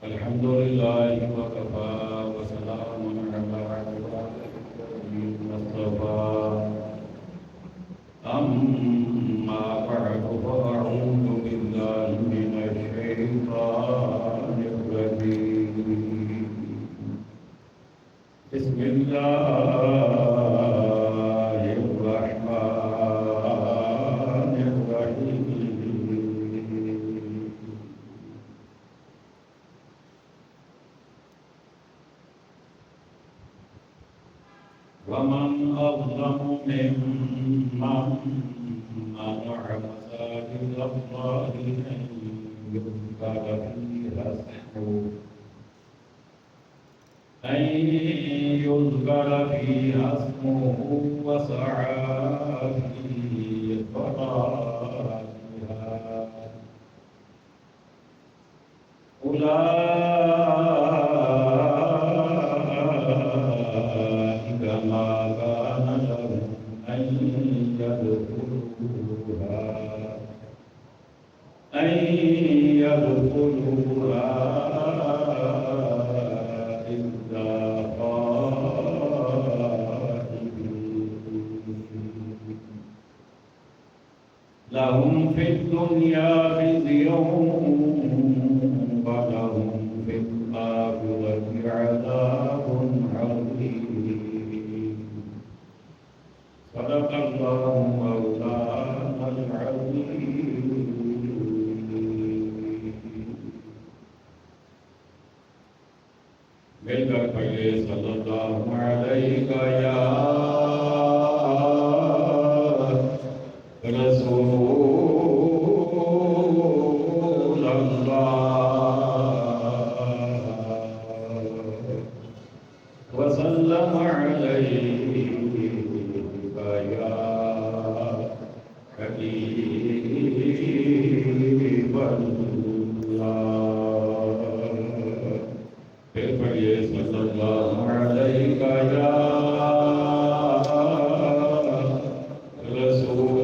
الحمد لله وكفى وسلام على عباده الذين اصطفى أما بعد فأعوذ بالله من الشيطان الرجيم بسم الله الرحمن الرحيم ومن أظلم ممن منع مساجد الله أن يذكر فيها اسمه وسعى في خرابها أولئك ما كان لهم أن يدخلوها إلا خائفين لهم في الدنيا خزي ولهم في الآخرة عذاب عظيم صدق الله مولانا العظيم مل کر پڑھیے صلی اللہ علیہ یا رسول اللہ وسلم علیہ یا حبیب اللہ پھر پڑھیے صلی اللہ علیہ یا رسول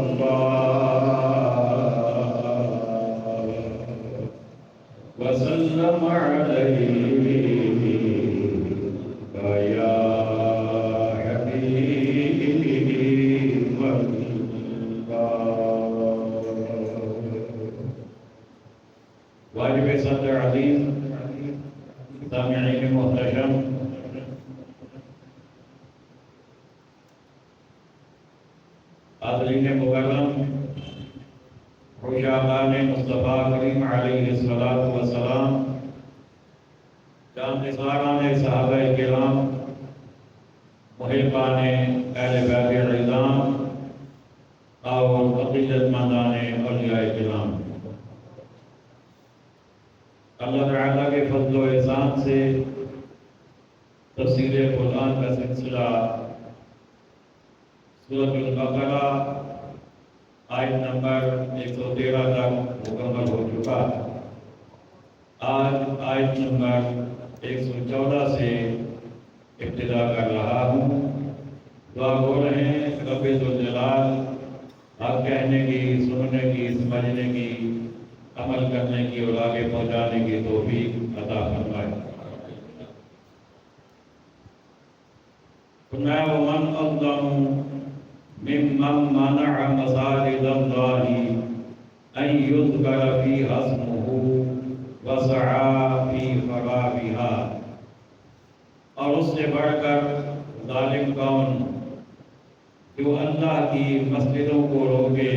اللہ وسلم علیہ یا حبیب اللہ واجب صدر عزیز سامعین محتشم حاضرین مکرم خوشامد مصطفیٰ کریم علیہ السلام جان نثاران صحابہ کرام محبان اہل بیت العظام اور عقیدت مندان اولیاء کرام اللہ تعالیٰ کے فضل و احسان سے تفسیر قرآن کا سلسلہ سورۃ البقرہ آیت نمبر 113 تک مکمل ہو چکا ہے۔ آج آیت نمبر 114 سے ابتدا کر رہا ہوں۔ دعا ہو رہے ہیں رب ذوالجلال حق کہنے کی، سننے کی، سمجھنے کی، عمل کرنے کی اور آگے پہنچانے کی توفیق عطا فرمائے۔ فرمایا ومن اظلم ممن منع مساجد اللہ ان یذکر فیہا اسمہ وسعى في خرابها، اور اس سے بڑھ کر ظالم کون جو اللہ کی مسجدوں کو روکے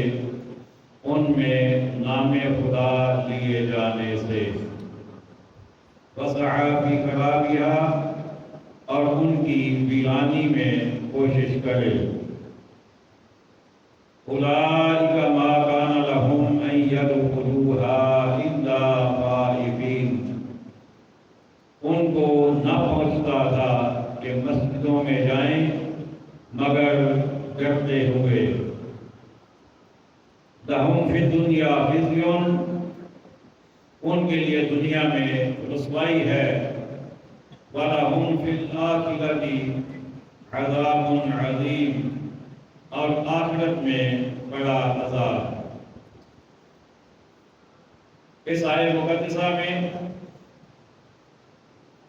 ان میں نام خدا لیے جانے سے، وسعى في خرابها اور ان کی ویرانی میں کوشش کرے، اولئک ما کان لهم ان يدخلوها الا خائفین، ان کو نہ پہنچتا تھا کہ مسجدوں میں جائیں مگر ڈرتے ہوئے، لهم فی الدنیا خزی، ان کے لیے دنیا میں رسوائی ہے، وَلَهُمْ فِي الْآخِرَةِ عَذَابٌ عَظِيمٌ، اور آخرت میں بڑا عذاب۔ اس آیت مقدسہ میں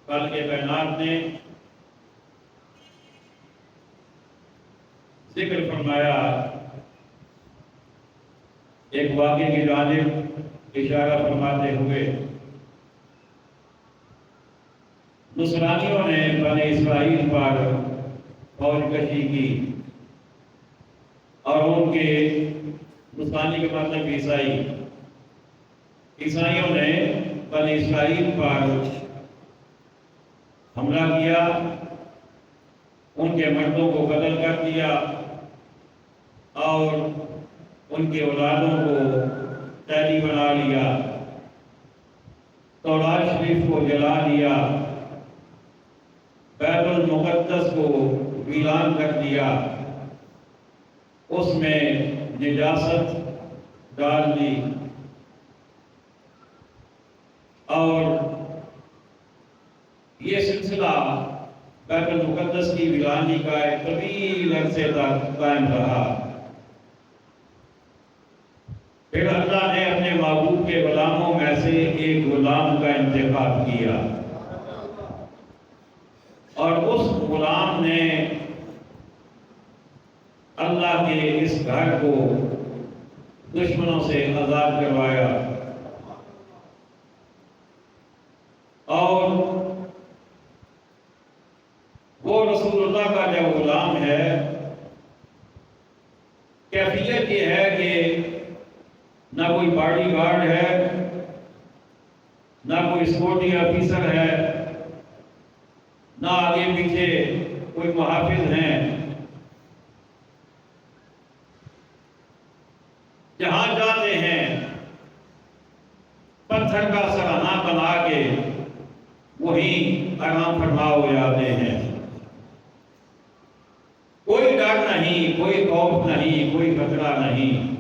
خالق کائنات نے ذکر فرمایا، ایک واقعے کی جانب اشارہ فرماتے ہوئے، نصرانیوں نے بنی اسرائیل پر فوج کشی کی، اور ان کے نصرانی کا مطلب عیسائیوں نے بنی اسرائیل پر حملہ کیا، ان کے مردوں کو قتل کر دیا اور ان کے اولادوں کو قیدی بنا لیا، تورات شریف کو جلا دیا، بیت المقدس کو ویران کر دیا، اس میں نجاست ڈال دی، اور یہ سلسلہ بیت المقدس کی ویرانی کا ایک طویل عرصے تک قائم رہا۔ پھر اللہ نے اپنے محبوب کے غلاموں میں سے ایک غلام کا انتخاب کیا، اور اس غلام نے اللہ کے اس گھر کو دشمنوں سے آزاد کروایا، اور وہ رسول اللہ کا جو غلام ہے، کیفیت یہ ہے کہ نہ کوئی باڈی گارڈ ہے، نہ کوئی سیکورٹی آفیسر ہے، نہ آگے پیچھے کوئی محافظ ہیں، جہاں جاتے ہیں پتھر کا سرہانہ بنا کے وہیں آرام فرما ہو جاتے ہیں، کوئی ڈر نہیں، کوئی خوف نہیں، کوئی خطرہ نہیں۔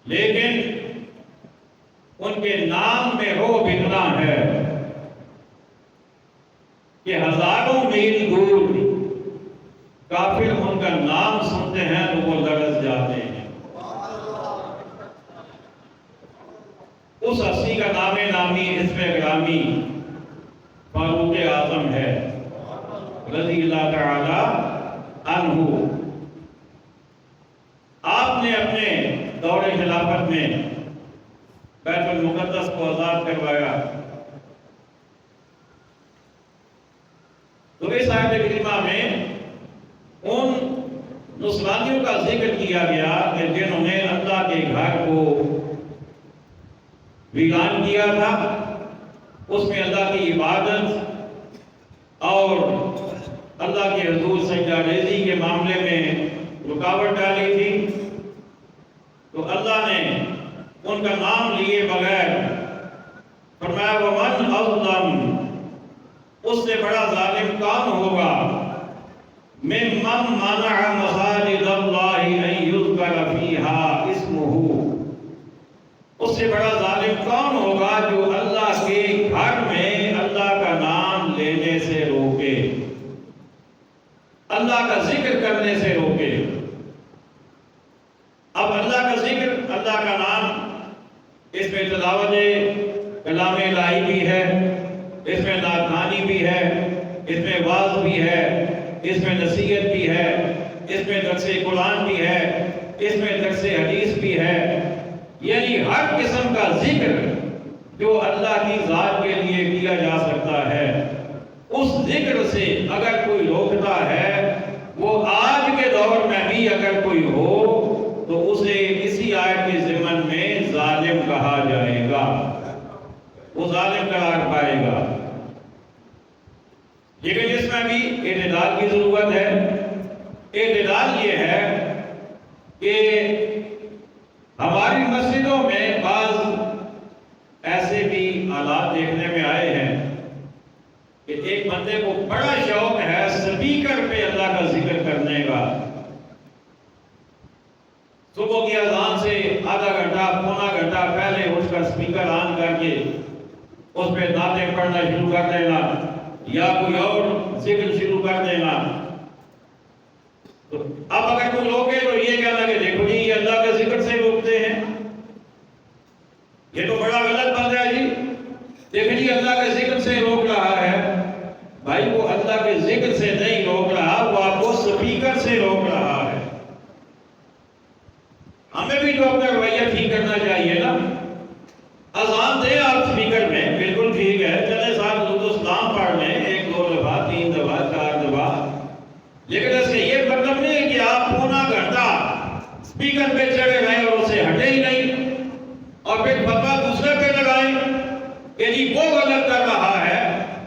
لیکن ان کے نام میں رعب اتنا ہے کہ ہزاروں میل دور کافر ان کا نام سنتے ہیں تو وہ لرز جاتے ہیں۔ اس ہستی کا نام نامی اسم گرامی فاروق اعظم ہے رضی اللہ تعالی عنہ۔ آپ نے اپنے دور خلافت میں بیت المقدس کو آزاد کروایا، تو اس آیت کریمہ میں ان نصرانیوں کا ذکر کیا گیا کہ جنہوں نے اللہ کے گھر کو ویران کیا تھا، اس میں اللہ کی عبادت اور اللہ کے حضور سجدہ ریزی کے معاملے میں رکاوٹ ڈالی تھی، تو اللہ نے ان کا نام لیے بغیر فرمایا وَمَنْ أَظْلَمُ، اس سے بڑا ظالم کون ہوگا، مِمَّنْ مَنَعَ مَسَاجِدَ اللَّهِ أَن يُذْكَرَ فِيهَا اسْمُهُ، اس سے بڑا ظالم کون ہوگا جو اللہ کے گھر میں اللہ کا نام لینے سے روکے، اللہ کا ذکر کرنے سے روکے۔ اب اللہ کا ذکر، اللہ کا نام، اس میں تلاوت کلام الہی بھی ہے، اس میں نعت خوانی بھی ہے، اس میں واعظ بھی ہے، اس میں نصیحت بھی ہے، اس میں درس قرآن بھی ہے، اس میں درس حدیث بھی ہے، یعنی ہر قسم کا ذکر جو اللہ کی ذات کے لیے کیا جا سکتا ہے، اس ذکر سے اگر کوئی روکتا ہے، وہ آج کے دور میں بھی اگر کوئی ہو تو اسے اسی آیت کے ضمن میں ظالم کہا جائے گا، وہ ظالم قرار پائے گا۔ لیکن اس میں بھی اعتدال کی ضرورت ہے۔ اعتدال یہ ہے کہ ہماری مسجدوں میں بعض ایسے بھی حالات دیکھنے میں آئے ہیں کہ ایک بندے کو بڑا شوق ہے سپیکر پہ اللہ کا ذکر کرنے کا، صبح کی اذان سے آدھا گھنٹہ پونا گھنٹہ پہلے اٹھ کر سپیکر آن کر کے اس پہ نعتیں پڑھنا شروع کر دینا یا کوئی اور ذکر شروع کر دینا۔ تو اب اگر کوئی روکے تو یہ کہنا کہ دیکھو جی یہ اللہ کے ذکر سے روکتے ہیں، ہمیں بھی تو اپنا رویہ ٹھیک کرنا چاہیے نا. اذان دیں آپ اسپیکر میں، بالکل ٹھیک ہے، چلے صاحب درود و سلام پڑھ لیں 1 2 دفعہ 3 دفعہ 4 دفعہ، لیکن اس کا یہ مطلب نہیں ہے کہ آپ پونا گھنٹہ اسپیکر پہ چڑھے رہیں اور اسے ہٹے ہی نہیں، اور پھر فتویٰ دوسرے پہ لگائیں کہ جی وہ غلط کر رہا ہے.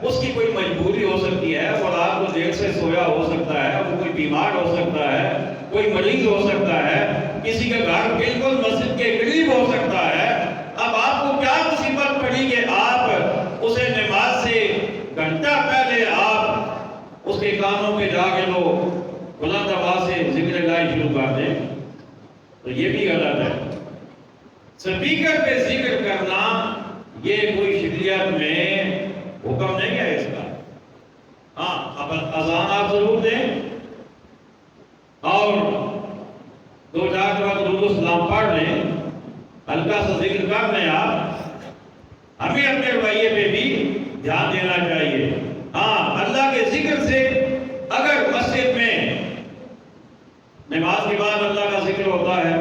اس کی کوئی مجبوری ہو سکتی ہے، اور رات کو دیر سے سویا ہو سکتا ہے، وہ کوئی بیمار ہو سکتا ہے، کوئی مریض ہو سکتا ہے، کسی کا گھر بالکل مسجد کے قریب ہو سکتا ہے. اب آپ کو کیا مصیبت پڑی کہ آپ اسے نماز سے گھنٹہ پہلے آپ اس کے کانوں پہ جا کے لو بلند آواز سے ذکر الہی شروع کر دیں؟ تو یہ بھی غلط ہے. اسپیکر پہ ذکر کرنا یہ کوئی شریعت میں حکم نہیں ہے اس کا. ہاں اب اذان آپ ضرور دیں اور 2 4 دفعہ درود و سلام پڑھ لیں، ہلکا سا ذکر کر لیں. آپ ہمیں اپنے رویے پہ بھی دھیان دینا چاہیے. ہاں اللہ کے ذکر سے اگر مسجد میں نماز کے بعد اللہ کا ذکر ہوتا ہے،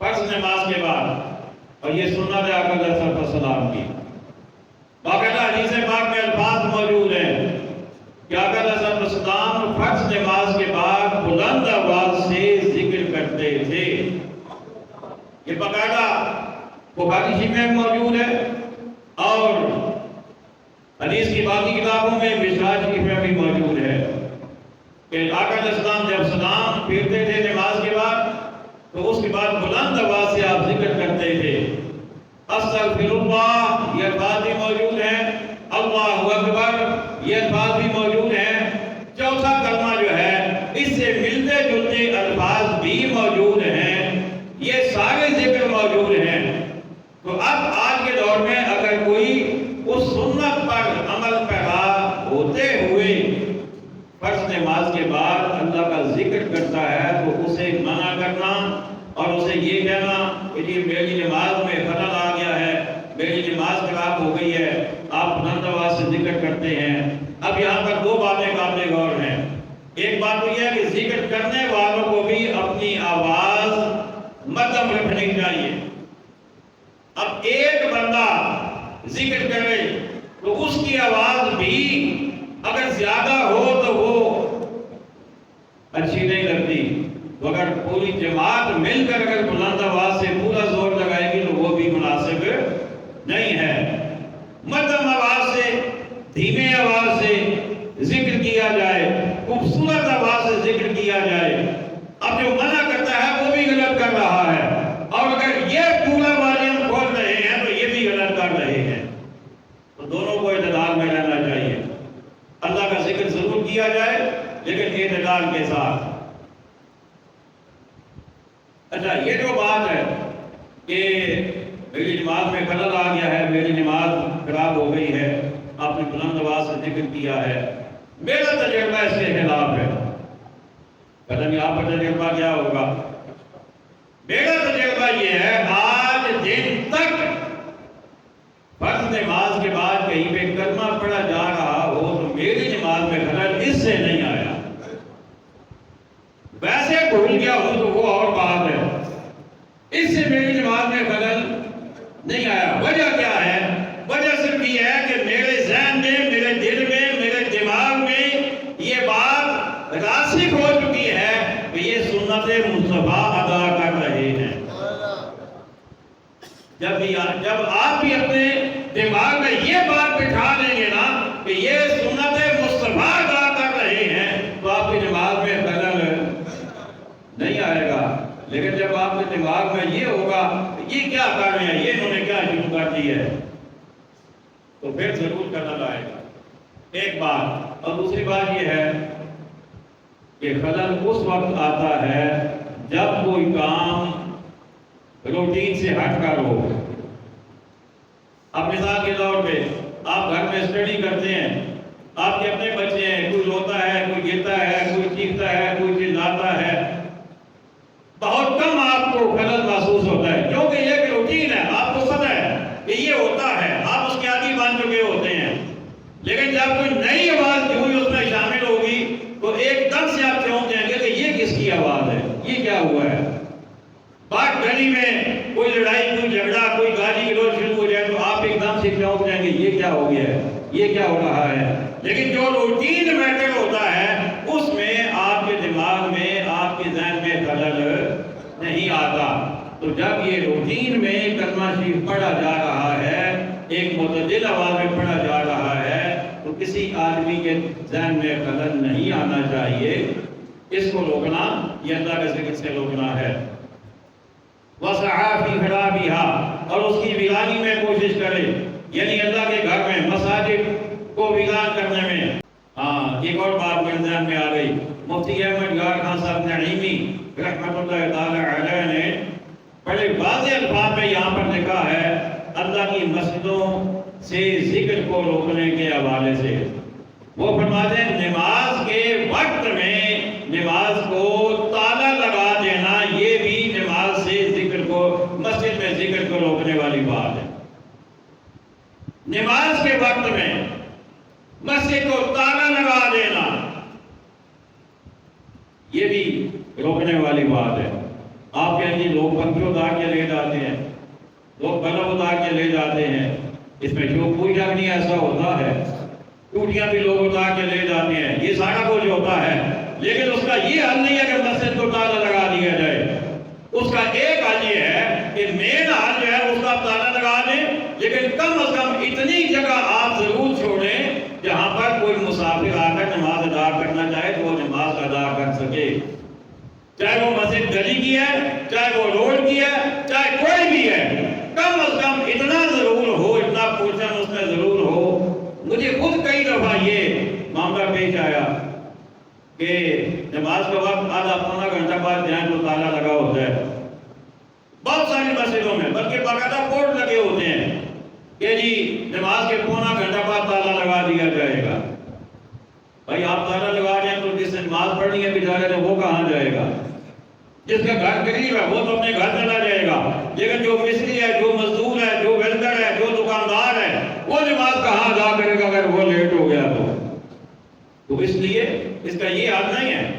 فرض نماز کے بعد، اور یہ سنت ہے آقا علیہ السلام کی، باقاعدہ حدیث پاک میں الفاظ موجود ہیں کہ آقا علیہ السلام فرض نماز کے بعد بلند آواز سے ذکر کرتے تھے. یہ باقاعدہ بخاری شریف میں موجود ہے اور حدیث کی باقی کتابوں میں مشکوٰۃ شریف میں بھی موجود ہے کہ آقا علیہ السلام جب سلام پھیرتے تھے نماز کے بعد تو اس کے بعد بلند آواز سے آپ ذکر کرتے تھے. استغفر اللہ یہ الفاظ بھی موجود ہیں، اللہ اکبر یہ الفاظ بھی موجود ہیں. چوتھا کلمہ جو ہے اس سے ملتے جلتے الفاظ بھی موجود ہیں. یہ سارے ذکر موجود ہیں. تو اب آج کے دور میں اگر کوئی اس سنت پر عمل پیرا ہوتے ہوئے فرض نماز کے بعد اللہ کا ذکر کرتا ہے تو اسے منع کرنا اور اسے یہ کہنا کہ جی میری نماز میں خلل آ گیا ہے، میری نماز خراب ہو گئی ہے، آپ بلند آواز سے ذکر کرتے ہیں. اب یہاں پر 2 باتیں قابل غور ہیں. ایک بات تو یہ ہے کہ ذکر کرنے والوں کو بھی اپنی آواز مدھم رکھنی چاہیے. اب ایک بندہ ذکر کرے تو اس کی آواز بھی اگر زیادہ ہو تو وہ اچھی نہیں لگتی. تو اگر پوری جماعت مل کر اگر بلند آواز سے پورا زور لگائے گی تو وہ بھی مناسب نہیں ہے. مدھم آواز سے، دھیمے آواز سے ذکر کیا جائے، خوبصورت آواز سے ذکر کیا جائے. اب جو منع کرتا ہے وہ بھی غلط کر رہا ہے، اور اگر یہ پورا والیوم کھول رہے ہیں تو یہ بھی غلط کر رہے ہیں. تو دونوں کو اعتدال میں رہنا چاہیے. اللہ کا ذکر ضرور کیا جائے لیکن اعتدال کے ساتھ. اچھا یہ جو بات ہے کہ میری نماز میں خلل آ گیا ہے، میری نماز خراب ہو گئی ہے، آپ نے بلند آواز سے ذکر کیا ہے، میرا تجربہ اس کے خلاف ہے. پتہ نہیں آپ کا تجربہ کیا ہوگا. میرا تجربہ یہ ہے آج دن تک فرض نماز کے بعد کہیں پہ کلمہ پڑھا جا رہا ہو تو میری نماز میں خلل اس سے نہیں آیا. ویسے بھول گیا ہوں تو وہ اور بات ہے، اس سے میری نماز میں خلل نہیں آیا. وجہ کیا ہے؟ وجہ صرف یہ ہے کہ میرے ذہن میں، میرے دل میں، میرے دماغ میں یہ بات راسخ ہو چکی ہے کہ یہ سنت مصطفیٰ ادا کر رہے ہیں. جب آپ بھی اپنے دماغ میں یہ بات بٹھا لیں گے نا کہ یہ سنت مصطفیٰ ادا کر رہے ہیں تو آپ کی نماز میں خلل نہیں آئے گا. لیکن جب آپ کے دماغ میں یہ ہوگا کہ یہ کیا کر رہے ہیں، یہ انہوں نے کیا شروع کر دی ہے، تو پھر ضرور خلل آئے گا. ایک بات. اور دوسری بات یہ ہے کہ خلل اس وقت آتا ہے جب کوئی کام روٹین سے ہٹ کر ہو. اب مثال کے طور پہ آپ گھر میں اسٹڈی کرتے ہیں، آپ کے اپنے بچے ہیں، کوئی روتا ہے، کوئی گرتا ہے، کوئی چیختا ہے، کوئی چلاتا ہے، بہت کم آپ کو خلل محسوس ہوتا ہے کیونکہ یہ ایک روٹین ہے، آپ کو پتہ ہے کہ یہ ہوتا ہے، آپ اس کے عادی بن چکے ہوتے ہیں. لیکن جب کوئی نئی آواز جو اس میں شامل ہوگی تو ایک دم سے آپ چونک جائیں گے کہ یہ کس کی آواز ہے. ہوا ہے؟ بات گلی میں کوئی لڑائی، کوئی جھگڑا، کوئی گالی گلوچ شروع ہو جائے تو آپ ایک دم سے چونک جائیں گے، یہ کیا ہو گیا ہے، یہ کیا ہو رہا ہے؟ لیکن جو روٹین میٹر ہوتا ہے اس میں آپ کے دماغ میں، آپ کے ذہن میں خلل نہیں آتا۔ تو جب یہ روٹین میں کلمہ شریف پڑھا جا رہا ہے، ایک معتدل آواز میں پڑھا جا رہا ہے، تو کسی آدمی کے ذہن میں خلل نہیں آنا چاہیے۔ اس کو روکنا یہ اللہ کے ذکر سے روکنا ہے۔ وَسَعَى فِي خِرَابِهَا، اور اس کی ویرانی میں کوشش کرے، یعنی اللہ کے گھر میں، مساجد کو ویران کرنے میں۔ ایک اور بات میرے ذہن میں آ گئی، مفتی احمد یار خان صاحب نعیمی رحمۃ اللہ تعالی علیہ نے بڑے واضح الفاظ میں یہاں پر لکھا ہے اللہ کی مسجدوں سے ذکر کو روکنے کے حوالے سے۔ وہ فرماتے ہیں نماز کے وقت میں نماز کو تالا لگا دینا، یہ بھی نماز سے ذکر کو، مسجد میں ذکر کو روکنے والی بات ہے۔ نماز کے وقت میں مسجد کو تالا لگا دینا یہ بھی روکنے والی بات ہے۔ آپ کہیں گے لوگ پنکھے اتار کے لے جاتے ہیں، لوگ بلب اتار کے لے جاتے ہیں، اس میں جو کوئی شک نہیں ایسا ہوتا ہے، ٹوٹیاں بھی لوگ اتار کے لے جاتے ہیں، یہ سارا کچھ ہوتا ہے، لیکن اس کا یہ حل نہیں ہے کہ مسجد کو تالا لگا دیا جائے۔ اس کا ایک حل یہ ہے کہ مین حل جو ہے اس کا تالا لگا دیں، لیکن کم از کم اتنی جگہ آپ ضرور چھوڑیں جہاں پر کوئی مسافر آ کر نماز ادا کرنا چاہے تو وہ نماز ادا کر سکے، چاہے وہ مسجد گلی کی ہے، چاہے وہ روڈ کی ہے، چاہے کوئی بھی ہے، کم از کم اتنا ضرور ہو، اتنا پورشن اس میں ضرور ہو۔ مجھے خود کئی دفعہ یہ معاملہ پیش آیا کہ نماز کا وقت آدھا پونا گھنٹہ بعد جائیں تو تالا لگا ہوتا ہے بہت ساری مسجدوں میں، بلکہ باقاعدہ بورڈ لگے ہوتے ہیں کہ جی نماز کے پونا گھنٹہ بعد تالا لگا دیا جائے گا۔ بھائی آپ تالا لگا دیں تو جس نے نماز پڑھنی ہے بیچارے نے وہ کہاں جائے گا؟ جس کا گھر قریب ہے وہ تو اپنے گھر چلا جائے گا، لیکن جو مستری ہے، جو مزدور ہے، جو ویلڈر ہے، جو دکاندار ہے، وہ نماز کہاں ادا کرے گا اگر وہ لیٹ ہو گیا تو اس لیے اس کا یہ حال نہیں ہے۔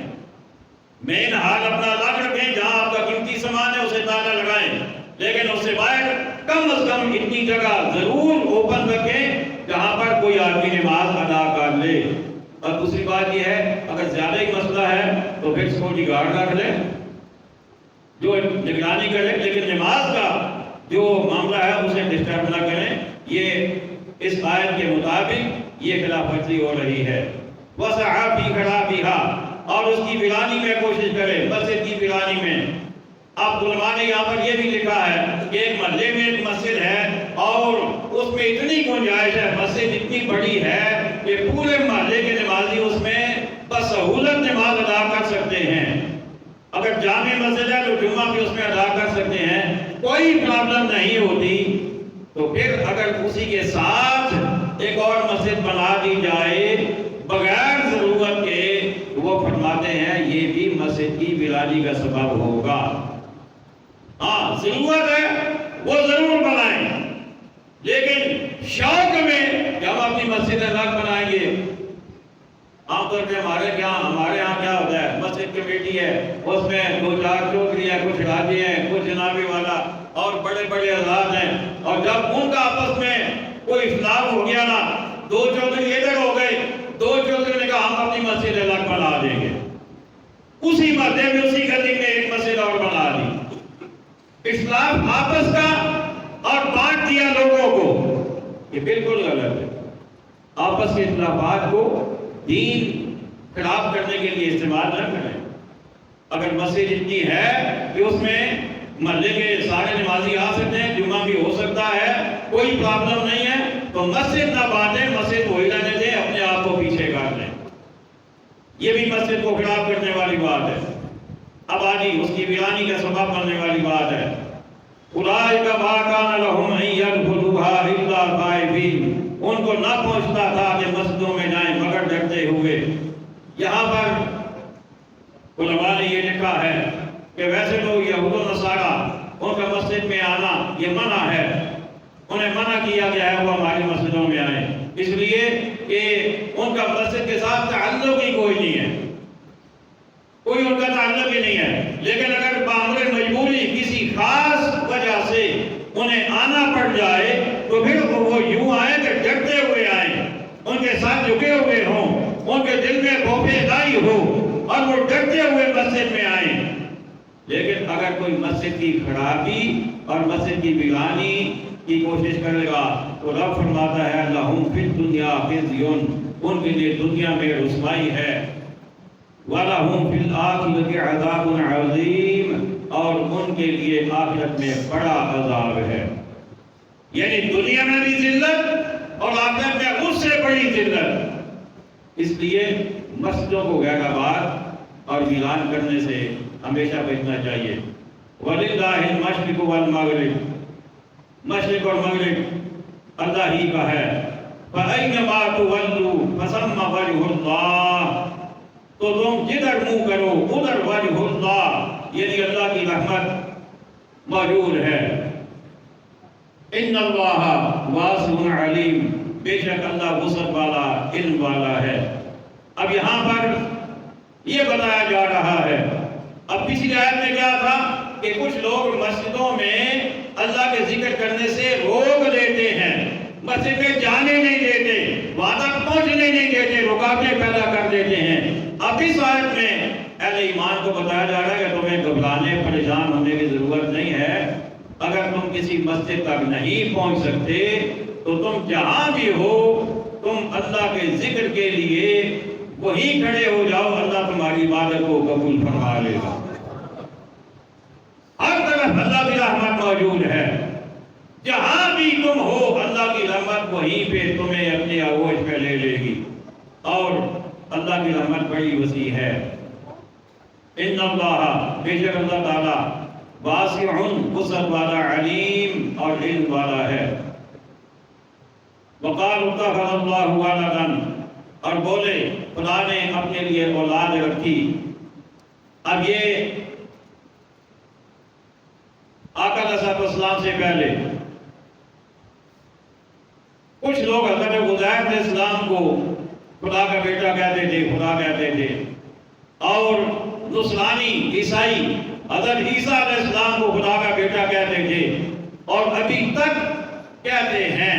مین حال اپنا الگ رکھیں، جہاں آپ کا قیمتی سامان ہے اسے تالا لگائیں، لیکن اس سے باہر کم از کم اتنی جگہ ضرور اوپن رکھیں جہاں پر کوئی آدمی نماز ادا کر لے۔ اور دوسری بات یہ ہے اگر زیادہ ہی مسئلہ ہے تو پھر سیکورٹی گارڈ رکھ لیں جو نگرانی کرے، لیکن نماز کا جو معاملہ ہے اسے ڈسٹرب نہ کریں۔ یہ اس آیت کے مطابق یہ خلاف ورزی ہو رہی ہے۔ وَسَعَى فِي خِرَابِهَا، اور اس کی ویرانی میں کوشش کرے، مسجد کی ویرانی میں۔ اب علماء نے یہاں پر یہ بھی لکھا ہے کہ ایک محلے میں ایک مسجد ہے اور اس میں اتنی گنجائش ہے، مسجد اتنی بڑی ہے کہ پورے محلے کے نمازی اس میں بسہولت نماز ادا کر سکتے ہیں۔ اگر جامع مسجد ہے تو جمعہ بھی اس میں ادا کر سکتے ہیں، کوئی پرابلم نہیں ہوتی۔ تو پھر اگر اسی کے ساتھ ایک اور مسجد بنا دی جائے بغیر ضرورت کے، تو وہ فرماتے ہیں یہ بھی مسجد کی ویرانی کا سبب ہوگا۔ ہاں ضرورت ہے وہ ضرور بنائیں، لیکن شوق میں کہ ہم اپنی مسجد الگ بنائیں گے۔ عام طور پہ ہمارے یہاں کیا ہوتا ہے، مسجد کمیٹی ہے، اس میں 2-4 چودھری ہیں، کچھ راجی ہیں، کچھ جنابی والا اور بڑے بڑے حضرات ہیں، اور جب ان کا آپس میں کوئی اختلاف ہو گیا نا، 2 چودھری ادھر ہو گئے، 2 چودھری نے کہا ہم اپنی مسجد الگ بنا دیں گے، اسی محلے میں اسی گلی میں ایک مسجد اور بنا دی۔ اختلاف آپس کا اور بانٹ دیا لوگوں کو، یہ بالکل غلط ہے۔ آپس کے اختلافات کو دین خراب کرنے کے لیے استعمال نہ کریں۔ اگر مسجد اتنی ہے کہ اس میں محلے کے سارے نمازی آ سکتے ہیں، جمعہ بھی ہو سکتا ہے، کوئی پرابلم نہیں ہے، تو مسجد نہ بانٹیں، مسجد وہی رہنے دیں، اپنے آپ کو پیچھے کر لیں۔ یہ بھی مسجد کو خراب کرنے والی بات ہے، آبادی اس کی ویرانی کا سبب بننے والی بات ہے۔ اولئک ما کان لهم ان يدخلوها الا خائفین، ان کو نہ پہنچتا تھا کہ مسجدوں میں جائیں مگر ڈرتے ہوئے۔ یہاں پر علماء نے یہ لکھا ہے کہ ویسے تو یہود و نصارہ ان کا مسجد میں آنا یہ منع ہے، انہیں منع کیا گیا ہے وہ ہماری مسجدوں میں آئیں، اس لیے کہ ان کا مسجد کے ساتھ تعلق ہی کوئی نہیں ہے، کوئی ان کا تعلق ہی نہیں ہے، لیکن اگر بامر مجبوری کسی خاص وجہ سے انہیں آنا پڑ جائے تو پھر وہ یوں آئیں کہ ڈرتے ہوئے آئیں، ان کے ساتھ جھکے ہوئے ہوں، ان کے دل میں خوف الہی ہو اور وہ ڈرتے ہوئے مسجد میں آئیں۔ لیکن اگر کوئی مسجد کی خرابی اور مسجد کی ویرانی کی کوشش کرے گا تو رب فرماتا ہے لَهُمْ فِي الدُّنْيَا خِزْيٌ، ان کے لیے دنیا میں رسوائی ہے، وَلَهُمْ فِي الْآخِرَةِ عَذَابٌ عَظِيمٌ، اور ان کے لیے آخرت میں بڑا عذاب ہے۔ یعنی دنیا میں بھی ذلت اور آخرت میں اس سے بڑی ذلت۔ اس لیے مسجدوں کو غیر آباد اور ویران کرنے سے ہمیشہ بچنا چاہیے۔ وَلِلَّهِ الْمَشْرِقُ وَالْمَغْرِبُ، مشرق اور مغرب اللہ ہی کا ہے۔ فَأَيْنَمَا تُوَلُّوا فَثَمَّ وَجْهُ اللَّهِ، تو تم جدھر منہ کرو ادھر وجہ اللہ، یعنی اللہ کی رحمت موجود ہے۔ ان اللہ واسع علیم، بے شک اللہ وسعت والا علم والا ہے۔ اب یہاں پر یہ بتایا جا رہا ہے، اب پچھلی آیت میں کیا تھا کہ کچھ لوگ مسجدوں میں اللہ کے ذکر کرنے سے روک دیتے ہیں، مسجد میں جانے نہیں دیتے، وہاں تک پہنچنے نہیں دیتے، رکاوٹیں پیدا کر دیتے ہیں۔ اب اس آیت میں اہل ایمان کو بتایا جا رہا ہے کہ تمہیں گھبرانے پریشان ہونے کی ضرورت نہیں ہے۔ اگر تم کسی مسجد تک نہیں پہنچ سکتے تو تم جہاں بھی ہو تم اللہ کے ذکر کے لیے وہیں کھڑے ہو جاؤ، اللہ تمہاری عبادت کو قبول فرما لے گا۔ ہر طرف اللہ کی رحمت موجود ہے، جہاں بھی تم ہو اللہ کی رحمت وہیں پہ تمہیں اپنی آغوش پہ لے لے گی، اور اللہ کی رحمت بڑی وسیع ہے۔ ان اللہ، بے شک اللہ تعالیٰ واسع، وسعت والا، علیم اور علم والا ہے۔ وقال اتخذ اللہ ولدا، اور بولے خدا نے اپنے لیے اولاد رکھی۔ اب یہ آقا علیہ السلام سے پہلے کچھ لوگ حضرت عزیر علیہ السلام کو خدا کا بیٹا کہتے تھے، خدا کہتے تھے، اور نصرانی عیسائی حضرت عیسیٰ علیہ السلام کو خدا کا بیٹا کہتے تھے، اور ابھی تک کہتے ہیں۔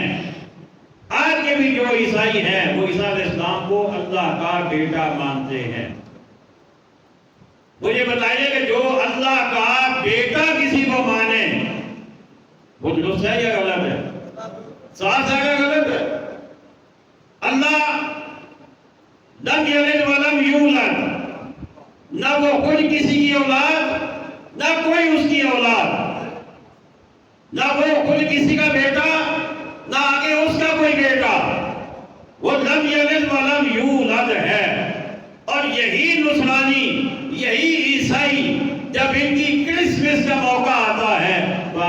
آج کے بھی جو عیسائی ہیں وہ عیسیٰ علیہ السلام کو اللہ کا بیٹا مانتے ہیں۔ مجھے بتائیے کہ جو اللہ کا بیٹا کسی کو مانے وہ درست ہے یا غلط ہے؟ صاف ہے یا غلط ہے؟ اللہ لم یلد ولم یولد، نہ وہ خود کسی کی اولاد نہ کوئی اس کی اولاد، نہ وہ خود کسی کا بیٹا نہ آگے اس کا کوئی بیٹا، وہ لم یلد ولم یولد ہے۔ اور یہی نصرانی، یہی عیسائی جب ان کی کرسمس کا موقع آتا ہے تو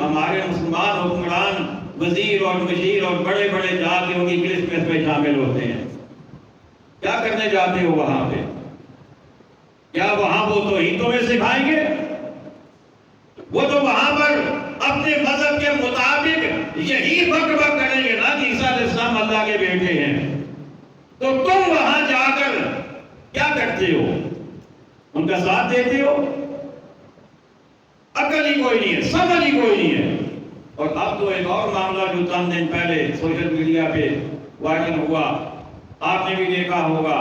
ہمارے مسلمان حکمران، وزیر اور مشیر اور بڑے بڑے جا کے ان کی کرسمس میں شامل ہوتے ہیں۔ کیا کرنے جاتے ہو وہاں پہ؟ کیا وہاں وہ توحید تمہیں سکھائیں گے؟ وہ تو وہاں پر اپنے مذہب کے مطابق یہی بک بک کریں گے نا کہ عیسیٰ علیہ السلام اللہ کے بیٹے ہیں۔ تو تم وہاں جا کر کیا کرتے ہو؟ ان کا ساتھ دیتے ہو؟ عقل ہی کوئی نہیں ہے، سمجھ ہی کوئی نہیں ہے۔ اور اب تو ایک اور معاملہ جو چند دن پہلے سوشل میڈیا پہ وائرل ہوا، آپ نے بھی دیکھا ہوگا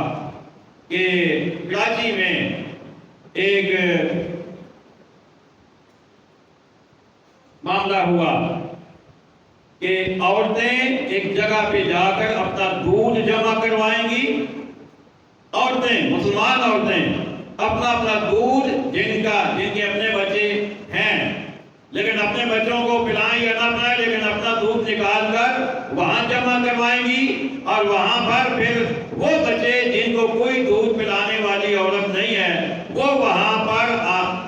کہ کراچی میں ایک معاملہ ہوا کہ عورتیں ایک جگہ پہ جا کر اپنا دودھ جمع کروائیں گی، عورتیں، مسلمان عورتیں اپنا دودھ جن کے اپنے بچے ہیں، لیکن اپنے بچوں کو پلائیں یا نہ پلائیں، لیکن اپنا دودھ نکال کر وہاں جمع کروائیں گی، اور وہاں پر پھر وہ بچے جن کو کوئی دودھ پلانے والی عورت نہیں ہے وہ وہاں پر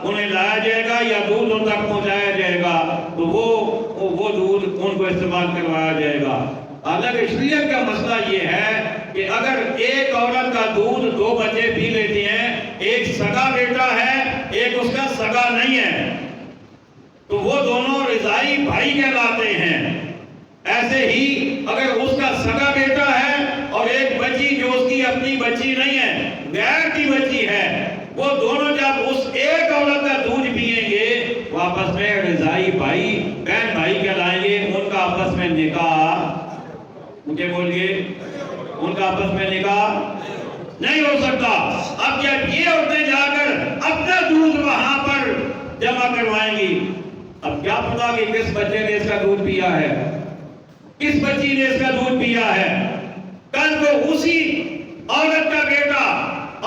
انہیں لایا جائے گا یا دودھ ان تک پہنچایا جائے گا، تو وہ دودھ ان کو استعمال کروایا جائے گا۔ حالانکہ شریعت کا مسئلہ یہ ہے کہ اگر ایک عورت کا دودھ دو بچے پی لیتی ہیں، ایک سگا بیٹا ہے ایک اس کا سگا نہیں ہے، تو وہ دونوں رضائی بھائی کہلاتے ہیں۔ ایسے ہی اگر اس کا سگا بیٹا ہے اور ایک بچی جو اس کی اپنی بچی نہیں ہے، غیر کی بچی ہے، وہ دونوں جب اس ایک عورت کا دودھ پیئیں گے وہ آپس میں رضائی بھائی بہن بھائی کہلائیں گے، ان کا آپس میں نکاح، مجھے بولیے، ان کا آپس میں نکاح نہیں ہو سکتا۔ اب جب یہ عورتیں جا کر اپنا دودھ وہاں پر جمع کروائیں گی، اب کیا پتا کہ کس بچے نے اس کا دودھ پیا ہے، کس بچی نے اس کا دودھ پیا ہے۔ کل کو اسی عورت کا بیٹا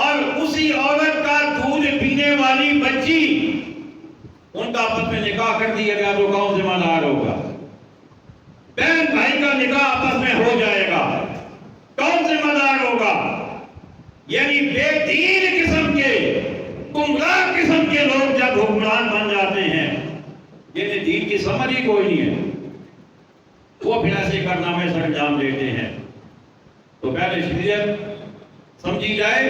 اور اسی عورت کا دودھ پینے والی بچی، ان کا آپس میں نکاح کر دیا گیا تو کون ذمہ دار ہوگا؟ بہن بھائی کا نکاح آپس میں ہو جائے گا، کون ذمہ دار ہوگا؟ یعنی بے دین قسم کے، گمراہ قسم کے لوگ جب حکمران بن جاتے ہیں، جنہیں دین کی سمجھ ہی کوئی نہیں ہے، وہ پھر ایسے کارنامے سر انجام دیتے ہیں۔ تو پہلے شریعت سمجھی جائے۔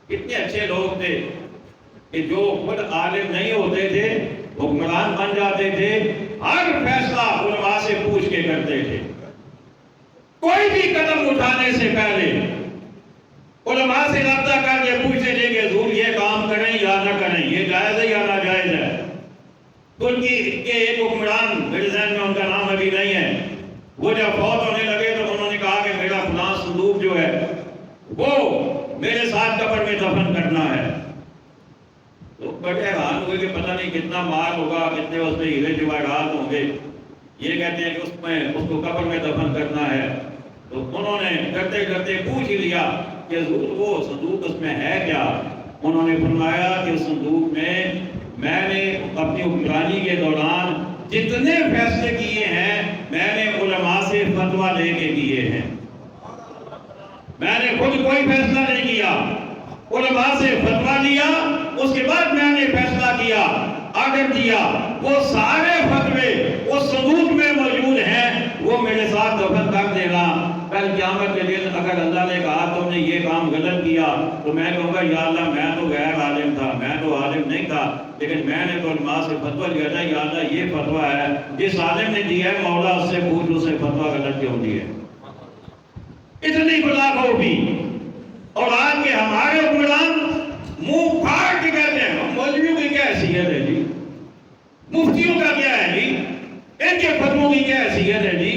کتنے اچھے لوگ تھے کہ جو خود عالم نہیں ہوتے تھے، حکمران بن جاتے تھے، ہر فیصلہ علماء سے پوچھ کے کرتے تھے۔ کوئی بھی قدم اٹھانے سے پہلے علماء سے رابطہ کر کے پوچھتے تھے کہ حضور یہ کام کریں یا نہ کریں، یہ جائز ہے یا ناجائز ہے۔ تو ان کی ایک حکمران میرے ذہن میں ان کا نام ابھی نہیں ہے، وہ جب فوت ہونے لگے تو انہوں نے کہا کہ میرا فلاں صندوق جو ہے وہ میرے ساتھ قبر میں دفن کرنا ہے۔ تو بڑے حیران ہوئے کہ پتہ نہیں کتنا مال ہوگا، کتنے اس میں ہیرے جواہرات ہوں گے، یہ کہتے ہیں کہ اس کو قبر میں دفن کرنا ہے۔ تو انہوں نے ڈرتے ڈرتے پوچھ ہی لیا کہ حضور وہ صندوق اس میں ہے کیا؟ انہوں نے فرمایا کہ اس صندوق میں نے اپنی حکمرانی کے دوران جتنے فیصلے کیے ہیں میں نے علماء سے فتویٰ لے کے کیے ہیں، میں نے خود کوئی فیصلہ نہیں کیا، علماء سے فتویٰ لیا، اس کے بعد میں نے فیصلہ کیا، آرڈر دیا۔ وہ سارے فتوے اس صندوق میں موجود ہیں، وہ میرے ساتھ دفن کر دینا۔ کل قیامت کے دن اگر اللہ نے کہا تم نے یہ کام غلط کیا تو میں کہوں گا یا اللہ میں تو غیر عالم تھا، میں تو عالم نہیں تھا، لیکن میں نے تو علماء سے فتویٰ لیا تھا، یا اللہ یہ فتویٰ ہے، جس عالم نے دیا ہے مولا اس سے پوچھ اس سے فتویٰ غلط کیوں دی ہے۔ اتنی بلا خوفی۔ اور آج کے ہمارے حکمران منہ پھاڑ کے کہتے ہیں مولویوں کی کیا حیثیت ہے جی، مفتیوں کا کیا ہے جی، ان کے فتووں کی کیا حیثیت ہے جی۔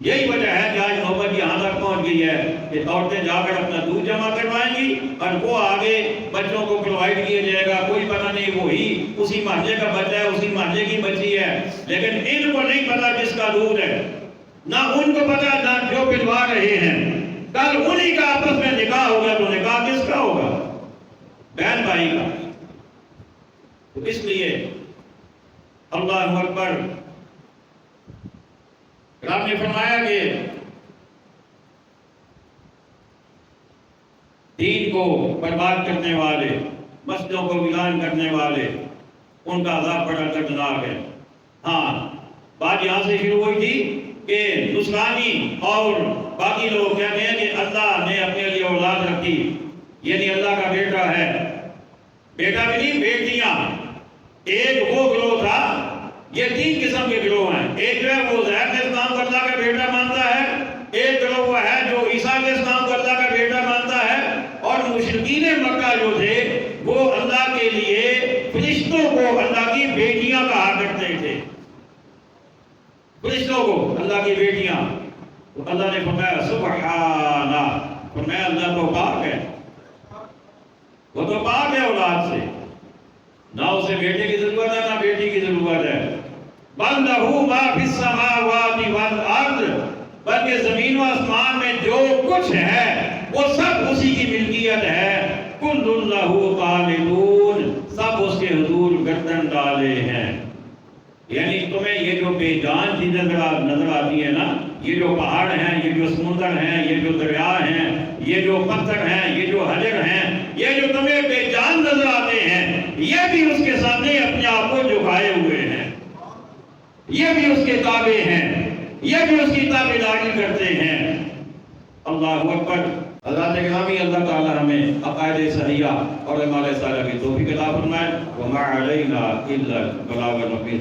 یہی وجہ ہے کہ آج نوبت یہاں تک پہنچ گئی ہے کہ عورتیں جا کر اپنا دودھ جمع کروائیں گی اور وہ آگے بچوں کو پرووائڈ کیا جائے گا، کوئی پتہ نہیں وہی اسی محلے کا بچہ ہے، اسی محلے کی بچی ہے، لیکن ان کو نہیں پتا کس کا دودھ ہے، نہ ان کو پتا نہ جو پلوا رہے ہیں۔ کل انہی کا آپس میں نکاح ہو گیا تو نکاح کس کا ہوگا؟ بہن بھائی کا۔ تو اس لیے اللہ اکبر، رب نے فرمایا کہ دین کو برباد کرنے والے، مسجدوں کو ویران کرنے والے، ان کا عذاب بڑا دردناک ہے۔ ہاں، بات یہاں سے شروع ہوئی تھی کہ نصرانی اور باقی لوگ کہتے ہیں کہ اللہ نے اپنے لیے اولاد رکھی، یعنی اللہ کا بیٹا ہے، بیٹا بھی نہیں بیٹیاں۔ ایک وہ گروہ تھا، یہ تین قسم کے گروہ ہیں، ایک جو ہے وہ زہر علیہ السلام کو اللہ کا بیٹا مانتا ہے، ایک گروہ وہ ہے جو عیسیٰ علیہ السلام کو اللہ کا بیٹا مانتا ہے، اور مشرکین مکہ جو تھے وہ اللہ کے لیے فرشتوں کو اللہ کی بیٹیاں کہا کرتے تھے، فرشتوں کو اللہ کی بیٹیاں۔ تو اللہ نے فرمایا سبحانہ، فرمایا اللہ تو پاک ہے، وہ تو پاک ہے اولاد سے، نہ اسے بیٹے کی ضرورت ہے نہ بیٹی کی ضرورت ہے۔ بل لہ ما فی السماوات والارض، بلکہ زمین و آسمان میں جو کچھ ہے وہ سب اسی کی ملکیت ہے۔ کل لہ قانتون، سب اس کے حضور گردن ڈالے ہیں۔ یعنی تمہیں یہ جو بے جان چیزیں نظر آتی ہیں نا، یہ جو پہاڑ ہیں، یہ جو سمندر ہیں، یہ جو دریا ہیں، یہ جو پتھر ہیں، یہ جو حجر ہیں، یہ جو تمہیں بے جان نظر آتے ہیں، یہ بھی اس کے سامنے اپنے آپ کو جھکائے ہوئے ہیں، یہ بھی اس کے تابع ہیں، یہ بھی اس کی تابعداری کرتے ہیں۔ اللہ اکبر۔ اللہ گرامی، اللہ تعالی ہمیں عقائد صحیحہ اور اعمال صالحہ کی توفیق عطا فرمائے۔ وما علینا الا البلاغ المبین۔